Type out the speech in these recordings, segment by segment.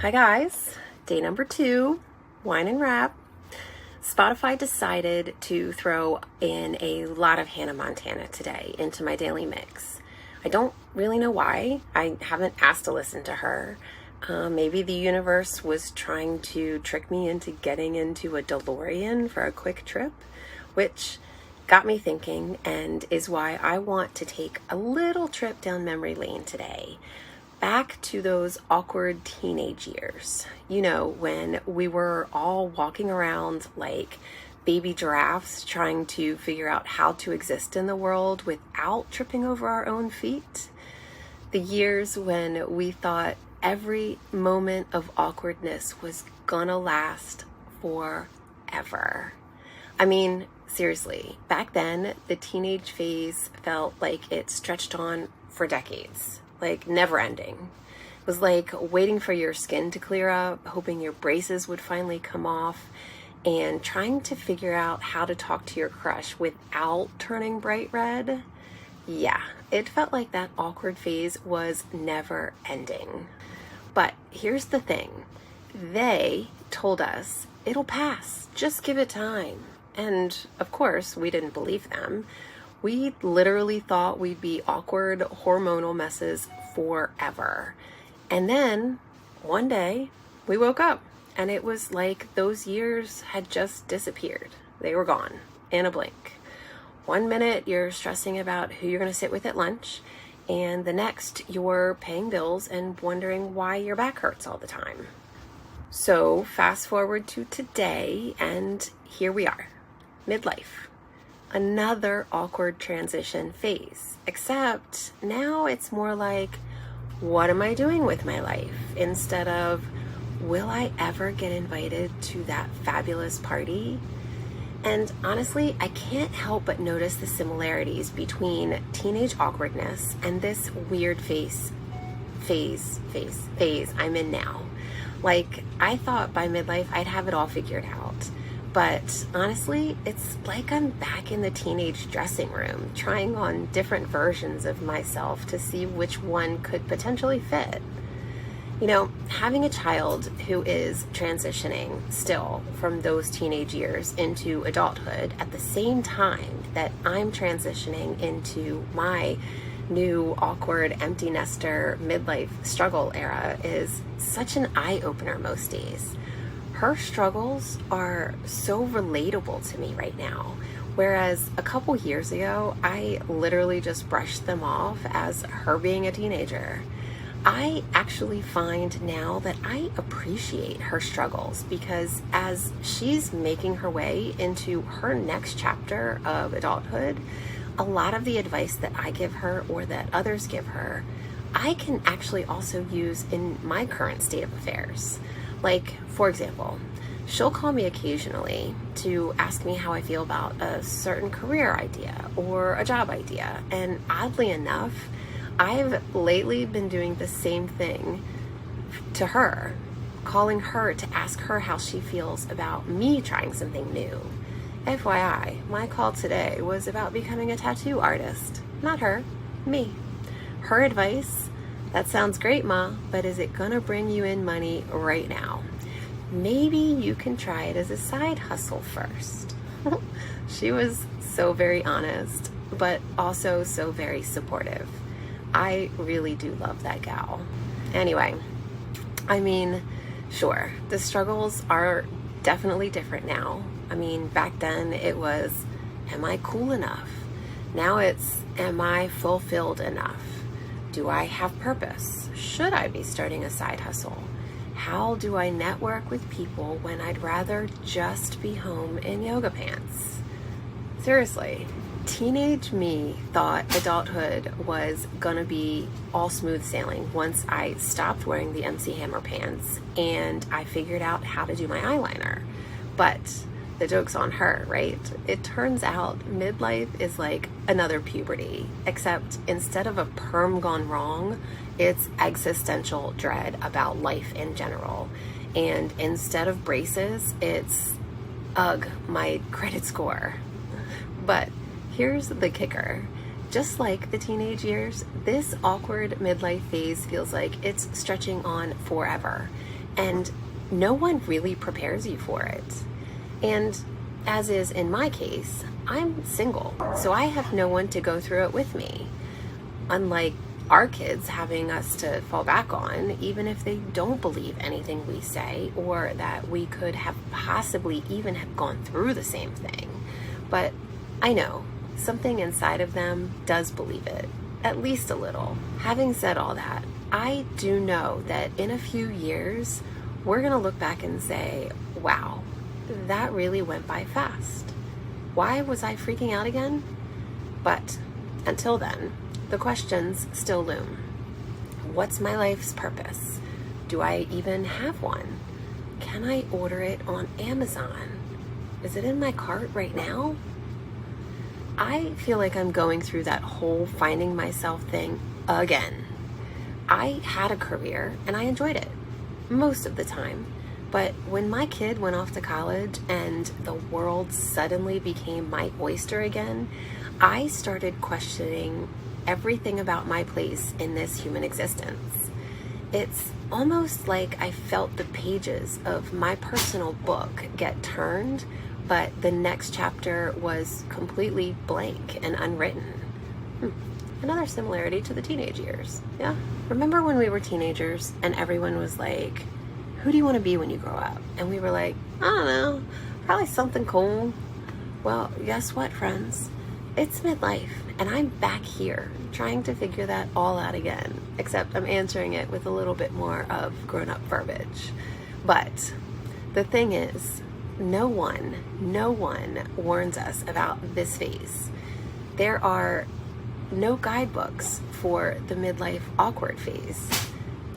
Hi guys, day number 2, wine and rap. Spotify decided to throw in a lot of Hannah Montana today into my daily mix. I don't really know why. I haven't asked to listen to her. Maybe the universe was trying to trick me into getting into a DeLorean for a quick trip, which got me thinking and is why I want to take a little trip down memory lane today. Back to those awkward teenage years. You know, when we were all walking around like baby giraffes trying to figure out how to exist in the world without tripping over our own feet. The years when we thought every moment of awkwardness was gonna last forever. I mean, seriously, back then, the teenage phase felt like it stretched on for decades. Like never ending. It was like waiting for your skin to clear up, hoping your braces would finally come off, and trying to figure out how to talk to your crush without turning bright red. Yeah, it felt like that awkward phase was never ending. But here's the thing. They told us it'll pass, just give it time. And of course, we didn't believe them. We literally thought we'd be awkward hormonal messes forever. And then one day we woke up and it was like those years had just disappeared. They were gone in a blink. One minute you're stressing about who you're going to sit with at lunch, and the next you're paying bills and wondering why your back hurts all the time. So fast forward to today and here we are, midlife. Another awkward transition phase, except now it's more like, what am I doing with my life? Instead of, will I ever get invited to that fabulous party? And honestly, I can't help but notice the similarities between teenage awkwardness and this weird phase I'm in now. Like, I thought by midlife I'd have it all figured out. But honestly, it's like I'm back in the teenage dressing room, trying on different versions of myself to see which one could potentially fit. You know, having a child who is transitioning still from those teenage years into adulthood at the same time that I'm transitioning into my new awkward empty nester midlife struggle era is such an eye-opener most days. Her struggles are so relatable to me right now, whereas a couple years ago, I literally just brushed them off as her being a teenager. I actually find now that I appreciate her struggles because as she's making her way into her next chapter of adulthood, a lot of the advice that I give her or that others give her, I can actually also use in my current state of affairs. Like, for example, she'll call me occasionally to ask me how I feel about a certain career idea or a job idea. And oddly enough, I've lately been doing the same thing to her, calling her to ask her how she feels about me trying something new. FYI, my call today was about becoming a tattoo artist. Not her, me. Her advice: that sounds great, Ma, but is it gonna bring you in money right now? Maybe you can try it as a side hustle first. She was so very honest, but also so very supportive. I really do love that gal. Anyway, I mean, sure, the struggles are definitely different now. I mean, back then it was, am I cool enough? Now it's, am I fulfilled enough? Do I have purpose? Should I be starting a side hustle? How do I network with people when I'd rather just be home in yoga pants? Seriously, teenage me thought adulthood was gonna be all smooth sailing once I stopped wearing the MC Hammer pants and I figured out how to do my eyeliner. But the joke's on her, right? It turns out midlife is like another puberty, except instead of a perm gone wrong, it's existential dread about life in general. And instead of braces, it's, ugh, my credit score. But here's the kicker. Just like the teenage years, this awkward midlife phase feels like it's stretching on forever. and no one really prepares you for it. And as is in my case, I'm single, so I have no one to go through it with me. Unlike our kids having us to fall back on, even if they don't believe anything we say, or that we could have possibly even have gone through the same thing. But I know something inside of them does believe it, at least a little. Having said all that, I do know that in a few years, we're gonna look back and say, wow, that really went by fast. Why was I freaking out again? But until then, the questions still loom. What's my life's purpose? Do I even have one? Can I order it on Amazon? Is it in my cart right now? I feel like I'm going through that whole finding myself thing again. I had a career and I enjoyed it most of the time. But when my kid went off to college and the world suddenly became my oyster again, I started questioning everything about my place in this human existence. It's almost like I felt the pages of my personal book get turned, but the next chapter was completely blank and unwritten. Another similarity to the teenage years, yeah? Remember when we were teenagers and everyone was like, who do you want to be when you grow up? And we were like, I don't know, probably something cool. Well, guess what, friends? It's midlife, and I'm back here trying to figure that all out again, except I'm answering it with a little bit more of grown-up verbiage. But the thing is, no one warns us about this phase. There are no guidebooks for the midlife awkward phase.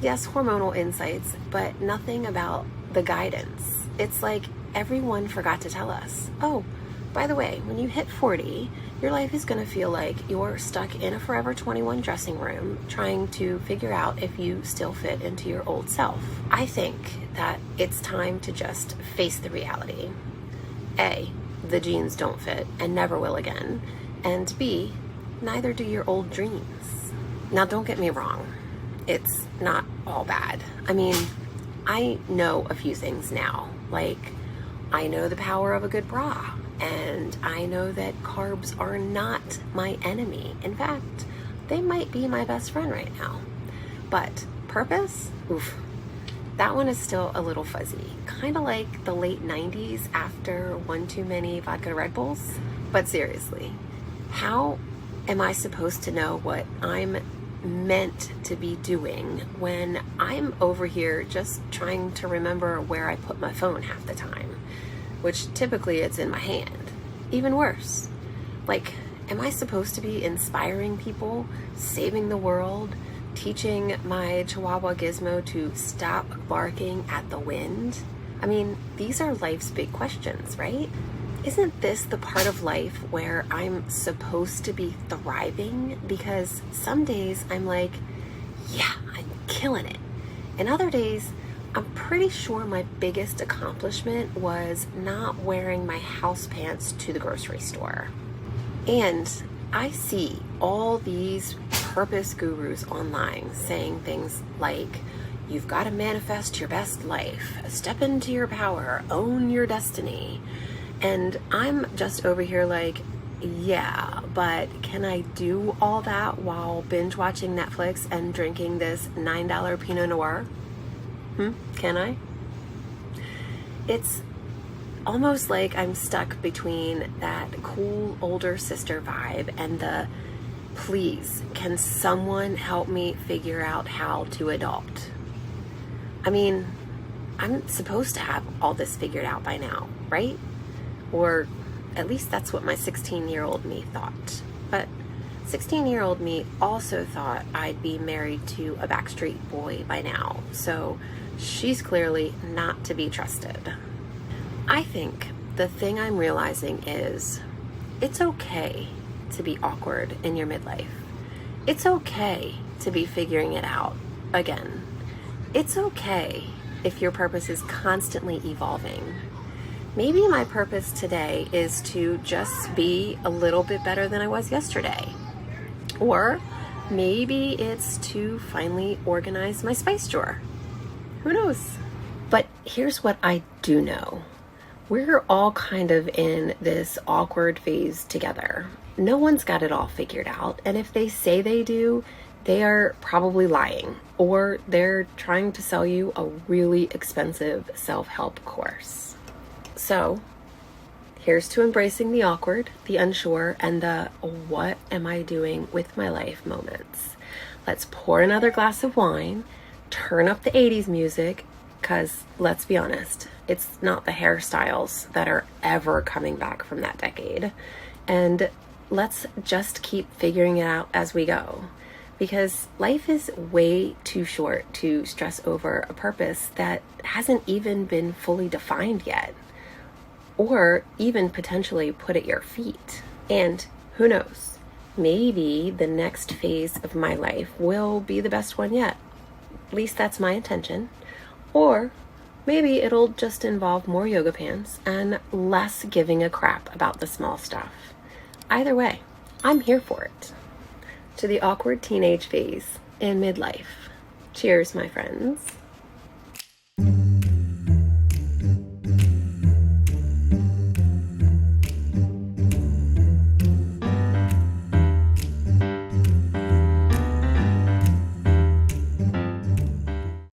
Yes, hormonal insights, but nothing about the guidance. It's like everyone forgot to tell us, oh, by the way, when you hit 40, your life is going to feel like you're stuck in a Forever 21 dressing room trying to figure out if you still fit into your old self. I think that it's time to just face the reality. A, the jeans don't fit and never will again. And B, neither do your old dreams. Now, don't get me wrong. It's not all bad. I mean, I know a few things now. Like, I know the power of a good bra. And I know that carbs are not my enemy. In fact, they might be my best friend right now. But purpose? Oof. That one is still a little fuzzy. Kind of like the late 90s after one too many vodka Red Bulls. But seriously, how am I supposed to know what I'm meant to be doing when I'm over here just trying to remember where I put my phone half the time? Which typically it's in my hand. Even worse, like, am I supposed to be inspiring people, saving the world, teaching my Chihuahua Gizmo to stop barking at the wind? I mean, these are life's big questions, right? Isn't this the part of life where I'm supposed to be thriving? Because some days I'm like, yeah, I'm killing it. And other days, I'm pretty sure my biggest accomplishment was not wearing my house pants to the grocery store. And I see all these purpose gurus online saying things like, you've got to manifest your best life, step into your power, own your destiny. And I'm just over here like, yeah, but can I do all that while binge watching Netflix and drinking this $9 Pinot Noir? Can I? It's almost like I'm stuck between that cool older sister vibe and the, please, can someone help me figure out how to adopt? I mean, I'm supposed to have all this figured out by now, right? Or at least that's what my 16-year-old me thought. But 16-year-old me also thought I'd be married to a Backstreet Boy by now. So she's clearly not to be trusted. I think the thing I'm realizing is it's okay to be awkward in your midlife. It's okay to be figuring it out again. It's okay if your purpose is constantly evolving. Maybe my purpose today is to just be a little bit better than I was yesterday. Or maybe it's to finally organize my spice drawer. Who knows? Here's what I do know. We're all kind of in this awkward phase together. No one's got it all figured out, and if they say they do, they are probably lying, or they're trying to sell you a really expensive self-help course. So, here's to embracing the awkward, the unsure, and the what am I doing with my life moments. Let's pour another glass of wine, turn up the 80s music, because let's be honest, it's not the hairstyles that are ever coming back from that decade. And let's just keep figuring it out as we go. Because life is way too short to stress over a purpose that hasn't even been fully defined yet, or even potentially put at your feet. And who knows, maybe the next phase of my life will be the best one yet. At least that's my intention. Or maybe it'll just involve more yoga pants and less giving a crap about the small stuff. Either way, I'm here for it. To the awkward teenage phase in midlife. Cheers, my friends.